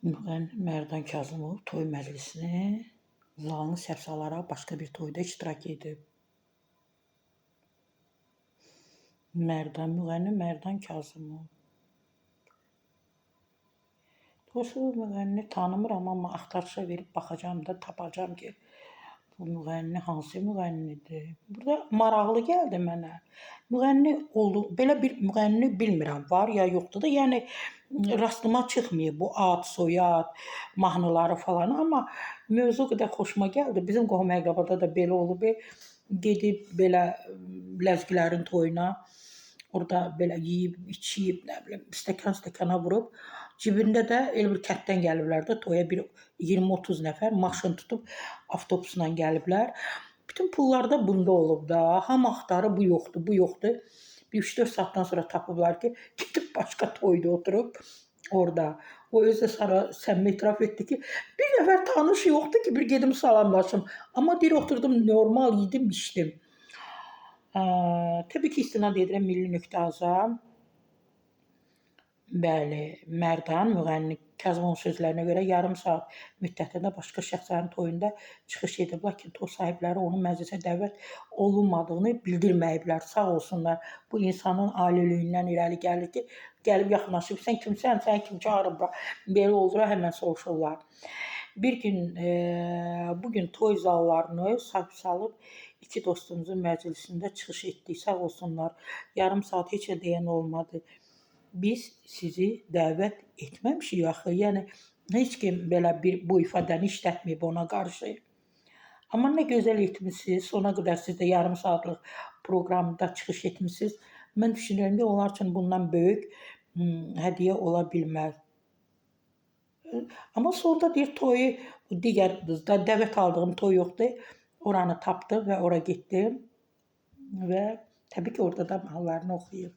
Mərdan Kazımov toy məclisini zalını səhv salaraq başqa bir toyda iştirak edib. Müğənni Mərdan Kazımov. Doğrusu müğənni tanımıram, amma axtarışa verib baxacam da, tapacam ki, bu müğənni hansı müğənnidir. Burada maraqlı gəldi mənə. Müğənni oldu, belə bir müğənni bilmirəm, var ya yoxdur da, yəni rastıma çıxmayıb bu ad, soyad, mahnıları falan, amma mövzu qədər xoşuma gəldi. Bizim qohum-əqrabada da belə olub, gedib belə ləzgilərin toyuna, orada belə yeyib, içib, nə bilim, stəkan-stəkana vurub, cibində də elə bir kənddən gəliblər də toya, bir 20-30 nəfər maşın tutub avtobusla gəliblər. Bütün pullar da bunda olub da, hamı axtarıb, bu yoxdur, bu yoxdur. Bir 3-4 saatdan sonra tapıblar ki, gedib başqa toyda oturub orada. O özü də sonra səmimi etiraf etdi ki, bir nəfər tanış yoxdur ki, bir gedim salamlaşım. Amma deyir, oturdum, normal yedim, içdim. Təbii ki, istinad edirəm Milli.az-a. Bəli, Mərdan müğənni Kazımovun sözlərinə görə yarım saat müddətində başqa şəxslərin toyunda çıxış edib, lakin toy sahibləri onun məclisə dəvət olunmadığını bildirməyiblər. Sağ olsunlar. Bu insanın aliliyindən irəli gəlir ki, gəlib yaxınlaşıb, sən kimsən, sən kim çağırıb, belə olur, həmən soruşurlar. Bir gün, bugün toy zallarını salıb, iki dostumuzun məclisində çıxış etdik, sağ olsunlar. Yarım saat heç nə deyən olmadı. Biz sizi dəvət etməmişik axı. Yəni, heç kim belə bu ifadəni işlətməyib ona qarşı. Amma nə gözəl etmişsiniz, sona qədər siz də yarım saatlıq proqramda çıxış etmişsiniz. Mən düşünürəm ki, onlar üçün bundan böyük hədiyyə ola bilməz. Amma sonda deyir, toyu, digər dəvət aldığım toy yoxdur, oranı tapdım və ora getdim və təbii ki, orada da mahnılarını oxuyub.